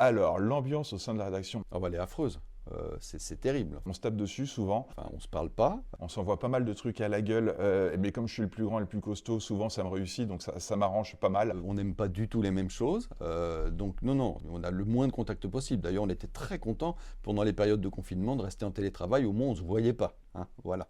Alors, l'ambiance au sein de la rédaction, Ah bah, elle est affreuse. C'est terrible. on se tape dessus souvent. Enfin, on se parle pas. On s'envoie pas mal de trucs à la gueule, mais comme je suis le plus grand et le plus costaud, souvent ça me réussit, donc ça m'arrange pas mal. On n'aime pas du tout les mêmes choses. Donc non, on a le moins de contact possible. D'ailleurs, on était très contents pendant les périodes de confinement de rester en télétravail. Au moins, on se voyait pas. Hein, voilà.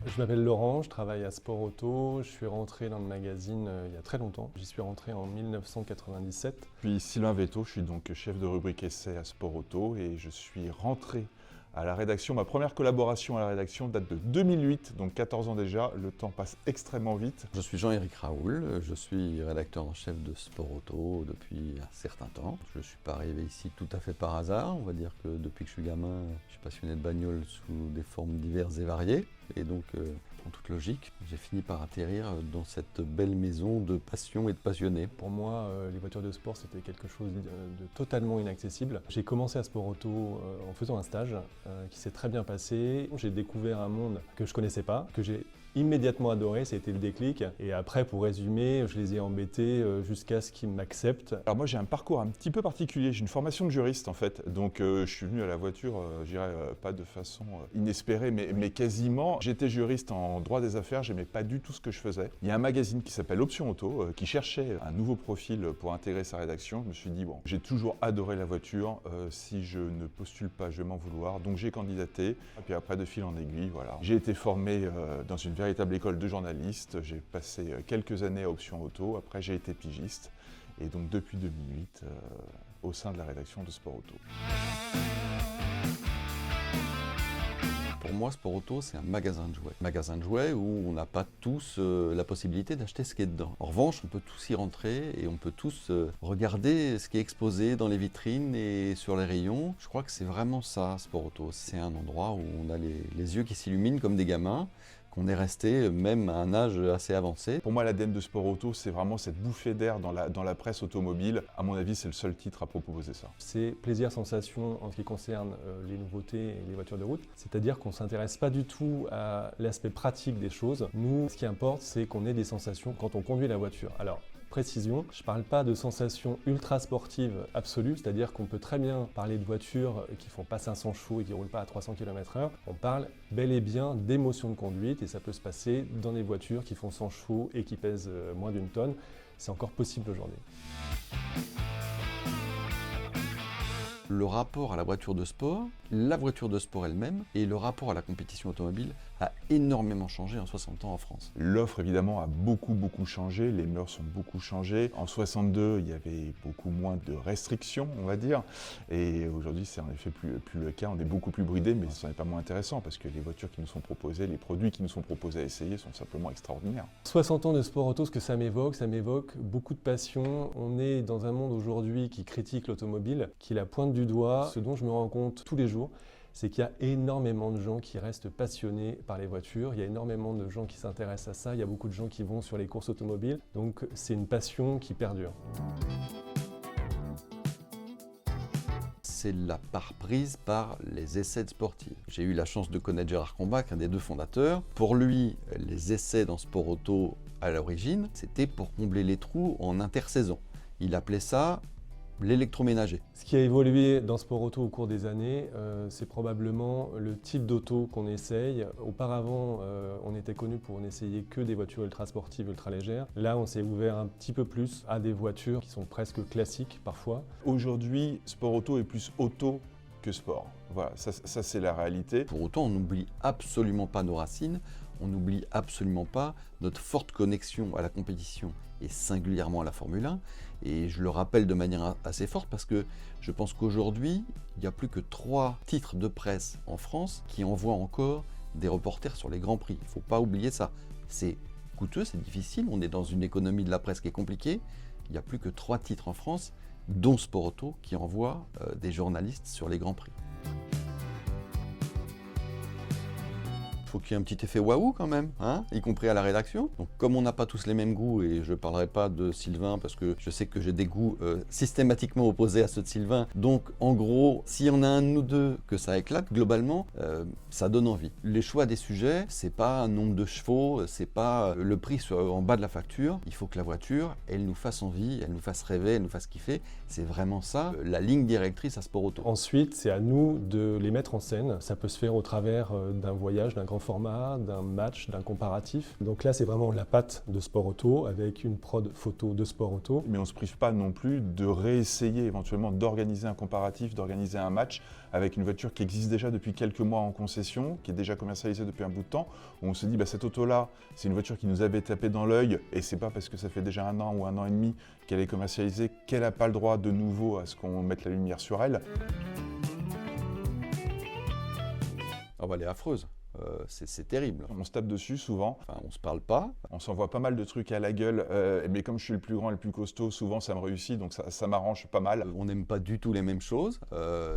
Je m'appelle Laurent, je travaille à Sport Auto. Je suis rentré dans le magazine il y a très longtemps. J'y suis rentré en 1997. Puis Sylvain Vetto, je suis donc chef de rubrique essai à Sport Auto et je suis rentré à la rédaction. Ma première collaboration à la rédaction date de 2008, donc 14 ans déjà. Le temps passe extrêmement vite. Je suis Jean-Éric Raoul, je suis rédacteur en chef de Sport Auto depuis un certain temps. Je ne suis pas arrivé ici tout à fait par hasard. On va dire que depuis que je suis gamin, je suis passionné de bagnole sous des formes diverses et variées. Et donc, en toute logique, j'ai fini par atterrir dans cette belle maison de passion et de passionnés. Pour moi, les voitures de sport, c'était quelque chose de totalement inaccessible. J'ai commencé à Sport Auto en faisant un stage qui s'est très bien passé. J'ai découvert un monde que je connaissais pas, que j'ai immédiatement adoré, ça a été le déclic. Et après, pour résumer, je les ai embêtés jusqu'à ce qu'ils m'acceptent. Alors moi j'ai un parcours un petit peu particulier, j'ai une formation de juriste en fait, donc je suis venu à la voiture, je dirais pas de façon inespérée, mais quasiment. J'étais juriste en droit des affaires, j'aimais pas du tout ce que je faisais. Il y a un magazine qui s'appelle Option Auto, qui cherchait un nouveau profil pour intégrer sa rédaction. Je me suis dit bon, j'ai toujours adoré la voiture, si je ne postule pas je vais m'en vouloir, donc j'ai candidaté. Et puis après de fil en aiguille, voilà. J'ai été formé dans une véritable école de journaliste, j'ai passé quelques années à Option Auto, après j'ai été pigiste. Et donc depuis 2008, au sein de la rédaction de Sport Auto. Pour moi, Sport Auto, c'est un magasin de jouets. Magasin de jouets où on n'a pas tous la possibilité d'acheter ce qui est dedans. En revanche, on peut tous y rentrer et on peut tous regarder ce qui est exposé dans les vitrines et sur les rayons. Je crois que c'est vraiment ça, Sport Auto. C'est un endroit où on a les yeux qui s'illuminent comme des gamins, qu'on est resté même à un âge assez avancé. Pour moi, l'ADN de Sport Auto, c'est vraiment cette bouffée d'air dans la presse automobile. À mon avis, c'est le seul titre à proposer ça. C'est plaisir-sensation en ce qui concerne les nouveautés et les voitures de route. C'est-à-dire qu'on ne s'intéresse pas du tout à l'aspect pratique des choses. Nous, ce qui importe, c'est qu'on ait des sensations quand on conduit la voiture. Alors, précision, je ne parle pas de sensations ultra sportives absolues, c'est-à-dire qu'on peut très bien parler de voitures qui font pas 500 chevaux et qui ne roulent pas à 300 km/h. On parle bel et bien d'émotions de conduite et ça peut se passer dans des voitures qui font 100 chevaux et qui pèsent moins d'une tonne. C'est encore possible aujourd'hui. Le rapport à la voiture de sport elle-même et le rapport à la compétition automobile a énormément changé en 60 ans en France. L'offre évidemment a beaucoup changé, les mœurs ont beaucoup changé. En 62, il y avait beaucoup moins de restrictions, on va dire, et aujourd'hui c'est en effet plus le cas. On est beaucoup plus bridé, mais ce n'est pas moins intéressant parce que les voitures qui nous sont proposées, les produits qui nous sont proposés à essayer sont simplement extraordinaires. 60 ans de Sport Auto, ce que ça m'évoque beaucoup de passion. On est dans un monde aujourd'hui qui critique l'automobile, qui la pointe du doigt. Ce dont je me rends compte tous les jours, c'est qu'il y a énormément de gens qui restent passionnés par les voitures, il y a énormément de gens qui s'intéressent à ça, il y a beaucoup de gens qui vont sur les courses automobiles, donc c'est une passion qui perdure. C'est la part prise par les essais de sportifs. J'ai eu la chance de connaître Gérard Combach, un des deux fondateurs. Pour lui, les essais dans Sport Auto à l'origine, c'était pour combler les trous en intersaison. Il appelait ça l'électroménager. Ce qui a évolué dans Sport Auto au cours des années, c'est probablement le type d'auto qu'on essaye. Auparavant, on était connu pour n'essayer que des voitures ultra sportives, ultra légères. Là, on s'est ouvert un petit peu plus à des voitures qui sont presque classiques parfois. Aujourd'hui, Sport Auto est plus auto que sport. Voilà, ça c'est la réalité. Pour autant, on n'oublie absolument pas nos racines, on n'oublie absolument pas notre forte connexion à la compétition et singulièrement à la Formule 1. Et je le rappelle de manière assez forte parce que je pense qu'aujourd'hui, il n'y a plus que 3 titres de presse en France qui envoient encore des reporters sur les Grands Prix. Il ne faut pas oublier ça. C'est coûteux, c'est difficile, on est dans une économie de la presse qui est compliquée. Il n'y a plus que 3 titres en France, dont Sport Auto, qui envoie des journalistes sur les Grands Prix. faut qu'il y ait un petit effet waouh quand même, hein, y compris à la rédaction. Donc comme on n'a pas tous les mêmes goûts, et je ne parlerai pas de Sylvain parce que je sais que j'ai des goûts systématiquement opposés à ceux de Sylvain, donc en gros, s'il y en a un ou deux que ça éclate, globalement, ça donne envie. Les choix des sujets, c'est pas un nombre de chevaux, c'est pas le prix en bas de la facture. Il faut que la voiture, elle nous fasse envie, elle nous fasse rêver, elle nous fasse kiffer. C'est vraiment ça, la ligne directrice à Sport Auto. Ensuite, c'est à nous de les mettre en scène. Ça peut se faire au travers d'un voyage, d'un grand format, d'un match, d'un comparatif. Donc là, c'est vraiment la patte de Sport Auto avec une prod photo de Sport Auto. Mais on ne se prive pas non plus de réessayer éventuellement d'organiser un comparatif, d'organiser un match avec une voiture qui existe déjà depuis quelques mois en concession, qui est déjà commercialisée depuis un bout de temps, où on se dit cette auto-là, c'est une voiture qui nous avait tapé dans l'œil, et c'est pas parce que ça fait déjà 1 an ou 1 an et demi qu'elle est commercialisée qu'elle n'a pas le droit de nouveau à ce qu'on mette la lumière sur elle. Elle est affreuse. C'est terrible. On se tape dessus souvent. Enfin, on se parle pas. On s'envoie pas mal de trucs à la gueule, mais comme je suis le plus grand et le plus costaud, souvent ça me réussit, donc ça m'arrange pas mal. On n'aime pas du tout les mêmes choses,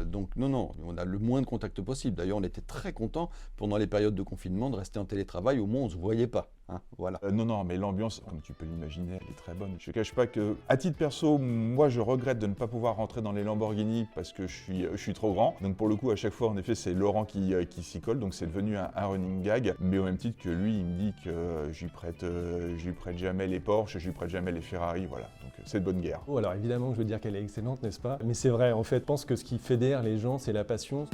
donc non, on a le moins de contact possible. D'ailleurs, on était très contents pendant les périodes de confinement de rester en télétravail, au moins on se voyait pas. Voilà. Non, mais l'ambiance, comme tu peux l'imaginer, elle est très bonne. Je ne cache pas que, à titre perso, moi je regrette de ne pas pouvoir rentrer dans les Lamborghini parce que je suis trop grand. Donc pour le coup, à chaque fois, en effet, c'est Laurent qui s'y colle, donc c'est devenu un running gag. Mais au même titre que lui, il me dit que je lui prête jamais les Porsche, je lui prête jamais les Ferrari, voilà. Donc c'est de bonne guerre. Oh, alors évidemment, je veux dire qu'elle est excellente, n'est-ce pas? Mais c'est vrai, en fait, je pense que ce qui fédère les gens, c'est la passion.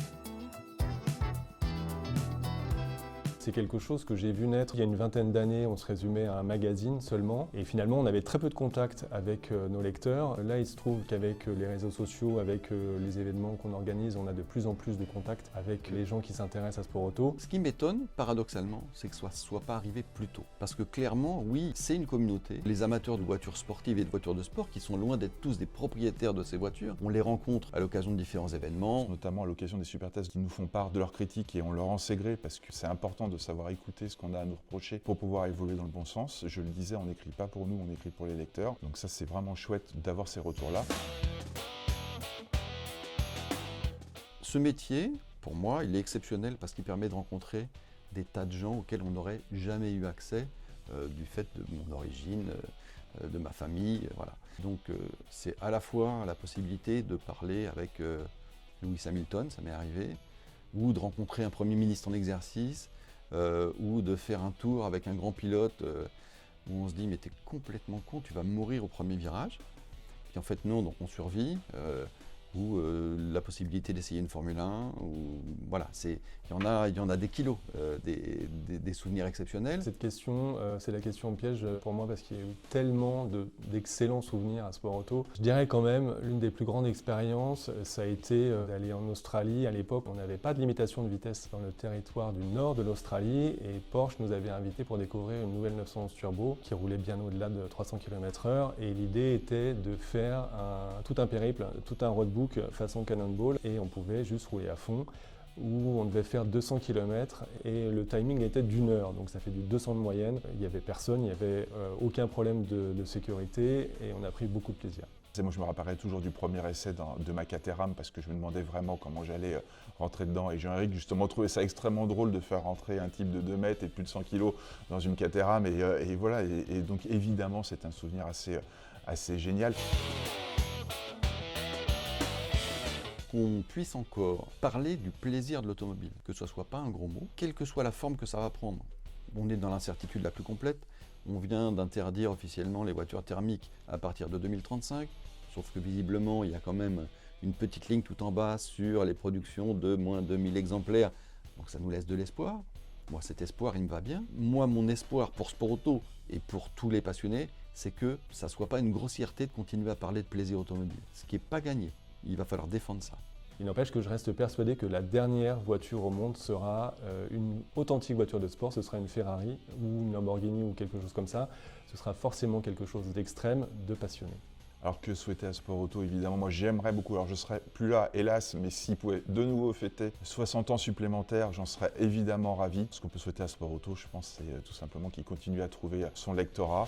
C'est quelque chose que j'ai vu naître il y a une vingtaine d'années. On se résumait à un magazine seulement. Et finalement, on avait très peu de contact avec nos lecteurs. Là, il se trouve qu'avec les réseaux sociaux, avec les événements qu'on organise, on a de plus en plus de contacts avec les gens qui s'intéressent à Sport Auto. Ce qui m'étonne, paradoxalement, c'est que ça ne soit pas arrivé plus tôt. Parce que clairement, oui, c'est une communauté. Les amateurs de voitures sportives et de voitures de sport, qui sont loin d'être tous des propriétaires de ces voitures, on les rencontre à l'occasion de différents événements. Notamment à l'occasion des Supertests qui nous font part de leurs critiques et on leur en sait gré parce que c'est important de savoir écouter ce qu'on a à nous reprocher pour pouvoir évoluer dans le bon sens. Je le disais, on n'écrit pas pour nous, on écrit pour les lecteurs. Donc ça, c'est vraiment chouette d'avoir ces retours-là. Ce métier, pour moi, il est exceptionnel parce qu'il permet de rencontrer des tas de gens auxquels on n'aurait jamais eu accès du fait de mon origine, de ma famille, voilà. Donc c'est à la fois la possibilité de parler avec Lewis Hamilton, ça m'est arrivé, ou de rencontrer un Premier ministre en exercice, ou de faire un tour avec un grand pilote où on se dit mais t'es complètement con, tu vas mourir au premier virage. Puis en fait non, donc on survit. Ou la possibilité d'essayer une Formule 1, ou voilà, il y en a des kilos, des souvenirs exceptionnels. Cette question, c'est la question piège pour moi parce qu'il y a eu tellement d'excellents souvenirs à Sport Auto. Je dirais quand même, l'une des plus grandes expériences, ça a été d'aller en Australie. À l'époque, on n'avait pas de limitation de vitesse dans le territoire du nord de l'Australie et Porsche nous avait invités pour découvrir une nouvelle 911 Turbo qui roulait bien au-delà de 300 km/h et l'idée était de faire tout un périple, tout un roadbook façon Cannonball et on pouvait juste rouler à fond où on devait faire 200 km et le timing était d'1 heure, donc ça fait du 200 de moyenne. Il n'y avait personne, il n'y avait aucun problème de sécurité et on a pris beaucoup de plaisir. Moi, je me rappellerai toujours du premier essai de ma Caterham parce que je me demandais vraiment comment j'allais rentrer dedans. Et Jean-Éric, justement, trouvait ça extrêmement drôle de faire rentrer un type de 2 mètres et plus de 100 kg dans une Caterham. Et voilà, et donc évidemment, c'est un souvenir assez génial. Qu'on puisse encore parler du plaisir de l'automobile, que ce ne soit pas un gros mot, quelle que soit la forme que ça va prendre. On est dans l'incertitude la plus complète. On vient d'interdire officiellement les voitures thermiques à partir de 2035, sauf que visiblement, il y a quand même une petite ligne tout en bas sur les productions de moins de 2000 exemplaires. Donc ça nous laisse de l'espoir. Moi, cet espoir, il me va bien. Moi, mon espoir pour Sport Auto et pour tous les passionnés, c'est que ça ne soit pas une grossièreté de continuer à parler de plaisir automobile. Ce qui n'est pas gagné. Il va falloir défendre ça. Il n'empêche que je reste persuadé que la dernière voiture au monde sera une authentique voiture de sport, ce sera une Ferrari ou une Lamborghini ou quelque chose comme ça. Ce sera forcément quelque chose d'extrême, de passionné. Alors que souhaiter à Sport Auto, évidemment, moi j'aimerais beaucoup, alors je serais plus là, hélas, mais s'il pouvait de nouveau fêter 60 ans supplémentaires, j'en serais évidemment ravi. Ce qu'on peut souhaiter à Sport Auto, je pense, c'est tout simplement qu'il continue à trouver son lectorat.